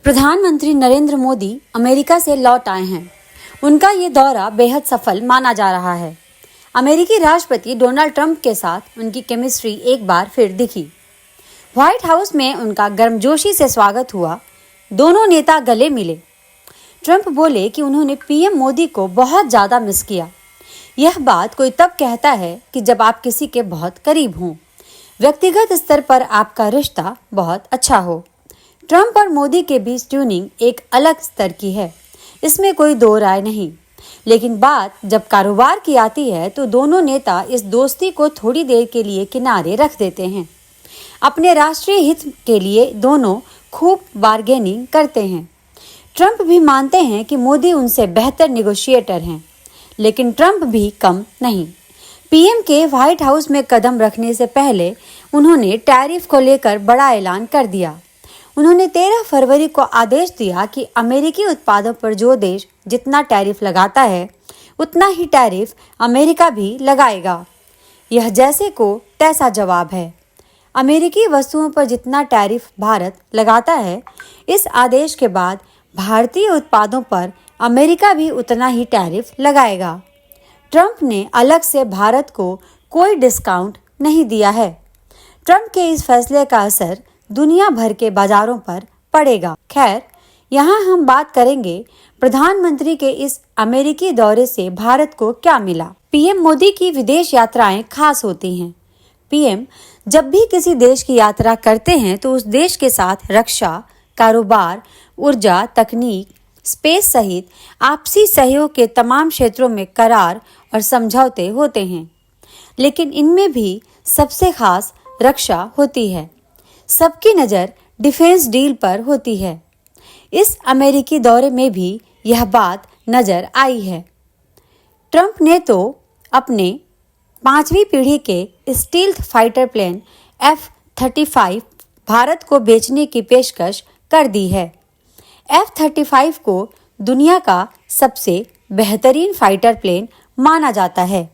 प्रधानमंत्री नरेंद्र मोदी अमेरिका से लौट आए हैं। उनका ये दौरा बेहद सफल माना जा रहा है। अमेरिकी राष्ट्रपति डोनाल्ड ट्रंप के साथ उनकी केमिस्ट्री एक बार फिर दिखी। व्हाइट हाउस में उनका गर्मजोशी से स्वागत हुआ। दोनों नेता गले मिले। ट्रंप बोले कि उन्होंने पीएम मोदी को बहुत ज़्यादा मिस किया। यह बात कोई तब कहता है कि जब आप किसी के बहुत करीब हों, व्यक्तिगत स्तर पर आपका रिश्ता बहुत अच्छा हो। ट्रंप और मोदी के बीच ट्यूनिंग एक अलग स्तर की है, इसमें कोई दो राय नहीं। लेकिन बात जब कारोबार की आती है तो दोनों नेता इस दोस्ती को थोड़ी देर के लिए किनारे रख देते हैं। अपने राष्ट्रीय हित के लिए दोनों खूब बार्गेनिंग करते हैं। ट्रंप भी मानते हैं कि मोदी उनसे बेहतर नेगोशिएटर हैं, लेकिन ट्रंप भी कम नहीं। पीएम के व्हाइट हाउस में कदम रखने से पहले उन्होंने टैरिफ को लेकर बड़ा ऐलान कर दिया। उन्होंने 13 फरवरी को आदेश दिया कि अमेरिकी उत्पादों पर जो देश जितना टैरिफ लगाता है, उतना ही टैरिफ अमेरिका भी लगाएगा। यह जैसे को तैसा जवाब है। अमेरिकी वस्तुओं पर जितना टैरिफ भारत लगाता है, इस आदेश के बाद भारतीय उत्पादों पर अमेरिका भी उतना ही टैरिफ लगाएगा। ट्रंप ने अलग से भारत को कोई डिस्काउंट नहीं दिया है। ट्रंप के इस फैसले का असर दुनिया भर के बाजारों पर पड़ेगा। खैर, यहाँ हम बात करेंगे प्रधानमंत्री के इस अमेरिकी दौरे से भारत को क्या मिला। पीएम मोदी की विदेश यात्राएं खास होती हैं। पीएम जब भी किसी देश की यात्रा करते हैं तो उस देश के साथ रक्षा, कारोबार, ऊर्जा, तकनीक, स्पेस सहित आपसी सहयोग के तमाम क्षेत्रों में करार और समझौते होते हैं। लेकिन इनमें भी सबसे खास रक्षा होती है। सबकी नज़र डिफेंस डील पर होती है। इस अमेरिकी दौरे में भी यह बात नज़र आई है। ट्रंप ने तो अपने 5वीं पीढ़ी के stealth fighter plane F-35 Bharat को बेचने की पेशकश कर दी है। F-35 को दुनिया का सबसे बेहतरीन फाइटर प्लेन माना जाता है,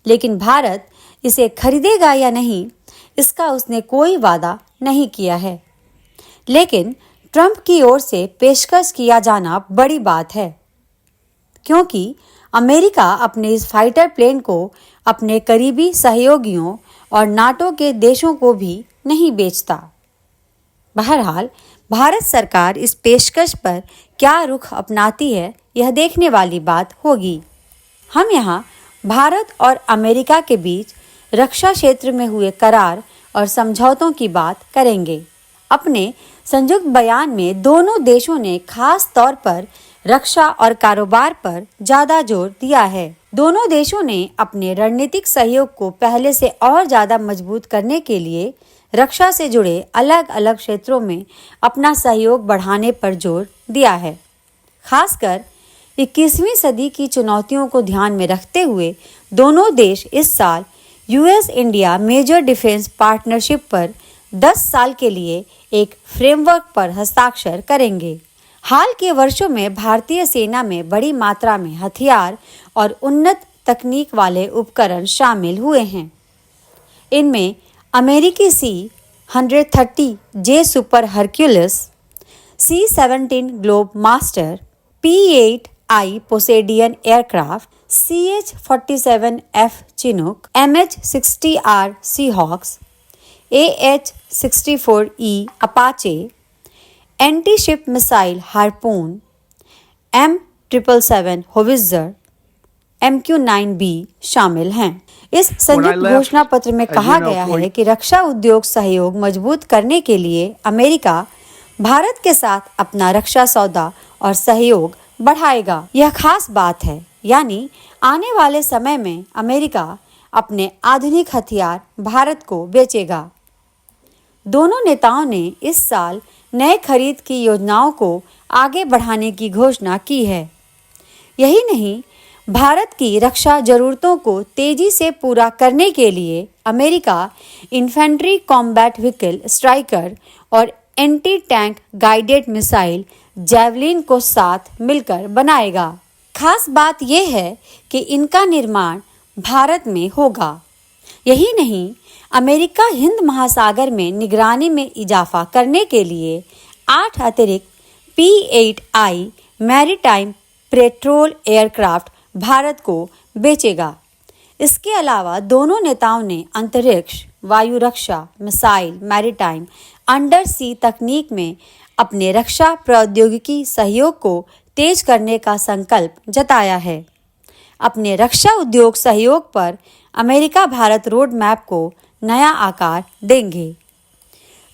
लेकिन भारत इसे खरीदेगा या नहीं, इसका उसने कोई वादा नहीं किया है। लेकिन ट्रंप की ओर से पेशकश किया जाना बड़ी बात है, क्योंकि अमेरिका अपने इस फाइटर प्लेन को अपने करीबी सहयोगियों और नाटो के देशों को भी नहीं बेचता। बहरहाल, भारत सरकार इस पेशकश पर क्या रुख अपनाती है, यह देखने वाली बात होगी। हम यहाँ भारत और अमेरिका के बीच रक्षा क्षेत्र में हुए करार और समझौतों की बात करेंगे। अपने संयुक्त बयान में दोनों देशों ने खास तौर पर रक्षा और कारोबार पर ज़्यादा जोर दिया है। दोनों देशों ने अपने रणनीतिक सहयोग को पहले से और ज़्यादा मजबूत करने के लिए रक्षा से जुड़े अलग अलग क्षेत्रों में अपना सहयोग बढ़ाने पर जोर दिया है। खासकर 21वीं सदी की चुनौतियों को ध्यान में रखते हुए दोनों देश इस साल US India major defence partnership पर 10 साल के लिए एक फ्रेमवर्क पर हस्ताक्षर करेंगे। हाल के वर्षों में भारतीय सेना में बड़ी मात्रा में हथियार और उन्नत तकनीक वाले उपकरण शामिल हुए हैं। इनमें अमेरिकी C-130J Super Hercules, C-17 Globe Master, P-8I Poseidon aircraft, CH-47F Chinook, MH-60R Seahawks, AH-64E Apache, anti ship missile Harpoon, M777 howitzer, MQ-9B शामिल हैं। इस संयुक्त घोषणा पत्र में कहा गया है कि रक्षा उद्योग सहयोग मजबूत करने के लिए अमेरिका भारत के साथ अपना रक्षा सौदा और सहयोग बढ़ाएगा। यह खास बात है, यानी आने वाले समय में अमेरिका अपने आधुनिक हथियार भारत को बेचेगा। दोनों नेताओं ने इस साल नए खरीद की योजनाओं को आगे बढ़ाने की घोषणा की है। यही नहीं, भारत की रक्षा जरूरतों को तेजी से पूरा करने के लिए America infantry combat vehicle Stryker और anti tank guided missile Javelin को साथ मिलकर बनाएगा। खास बात यह है कि इनका निर्माण भारत में होगा। यही नहीं, अमेरिका हिंद महासागर में निगरानी में इजाफा करने के लिए 8 अतिरिक्त P-8I maritime petrol aircraft Bharat को बेचेगा। इसके अलावा दोनों नेताओं ने अंतरिक्ष, वायु रक्षा, मिसाइल, मैरीटाइम, अंडर सी तकनीक में अपने रक्षा प्रौद्योगिकी सहयोग को तेज करने का संकल्प जताया है। अपने रक्षा उद्योग सहयोग पर अमेरिका भारत रोड मैप को नया आकार देंगे।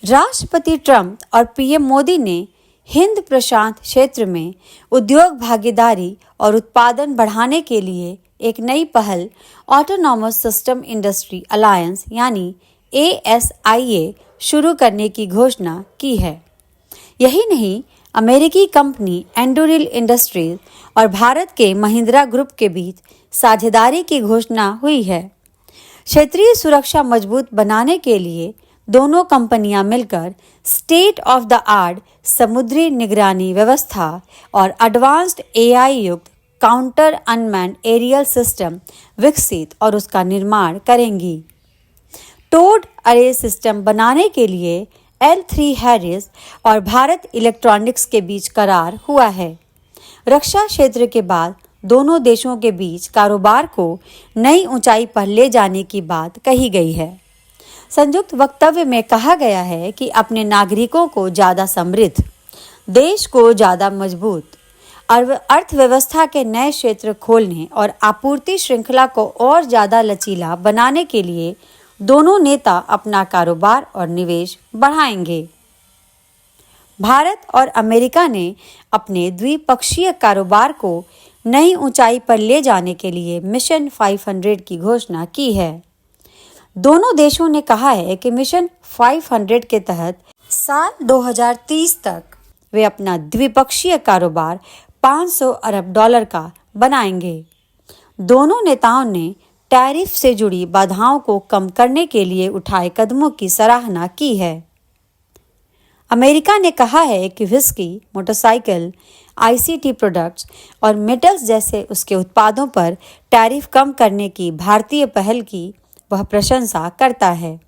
राष्ट्रपति ट्रंप और पीएम मोदी ने हिंद प्रशांत क्षेत्र में उद्योग भागीदारी और उत्पादन बढ़ाने के लिए एक नई पहल ऑटोनॉमस सिस्टम इंडस्ट्री अलायंस यानी ASIA शुरू करने की घोषणा की है। यही नहीं, अमेरिकी कंपनी एंडुरिल इंडस्ट्रीज और भारत के महिंद्रा ग्रुप के बीच साझेदारी की घोषणा हुई है। क्षेत्रीय सुरक्षा मजबूत बनाने के लिए दोनों कंपनियां मिलकर स्टेट ऑफ द आर्ट समुद्री निगरानी व्यवस्था और एडवांस्ड AI युक्त काउंटर अनमैन्ड एरियल सिस्टम विकसित और उसका निर्माण करेंगी। टोड अरे सिस्टम बनाने के लिए L3Harris और भारत इलेक्ट्रॉनिक्स के बीच करार हुआ है। रक्षा क्षेत्र के बाद दोनों देशों के बीच कारोबार को नई ऊंचाई पर ले जाने की बात कही गई है। संयुक्त वक्तव्य में कहा गया है कि अपने नागरिकों को ज़्यादा समृद्ध, देश को ज़्यादा मजबूत, अर्थव्यवस्था के नए क्षेत्र खोलने और आपूर्ति श्रृंखला को और ज़्यादा लचीला बनाने के लिए दोनों नेता अपना कारोबार और निवेश बढ़ाएंगे। भारत और अमेरिका ने अपने द्विपक्षीय कारोबार को नई ऊंचाई पर ले जाने के लिए मिशन 500 की घोषणा की है। दोनों देशों ने कहा है कि मिशन 500 के तहत साल 2030 तक वे अपना द्विपक्षीय कारोबार $500 अरब का बनाएंगे। दोनों नेताओं ने टैरिफ से जुड़ी बाधाओं को कम करने के लिए उठाए कदमों की सराहना की है। अमेरिका ने कहा है कि व्हिस्की, मोटरसाइकिल, ICT प्रोडक्ट्स और मेटल्स जैसे उसके उत्पादों पर टैरिफ कम करने की भारतीय पहल की वह प्रशंसा करता है।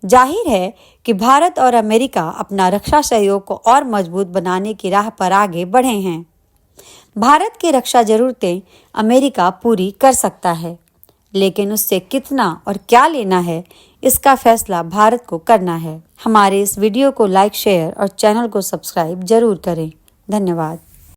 जाहिर है कि भारत और अमेरिका अपना रक्षा सहयोग को और मजबूत बनाने की राह पर आगे बढ़े हैं। भारत की रक्षा जरूरतें अमेरिका पूरी कर सकता है, लेकिन उससे कितना और क्या लेना है, इसका फैसला भारत को करना है। हमारे इस वीडियो को लाइक, शेयर और चैनल को सब्सक्राइब जरूर करें। धन्यवाद।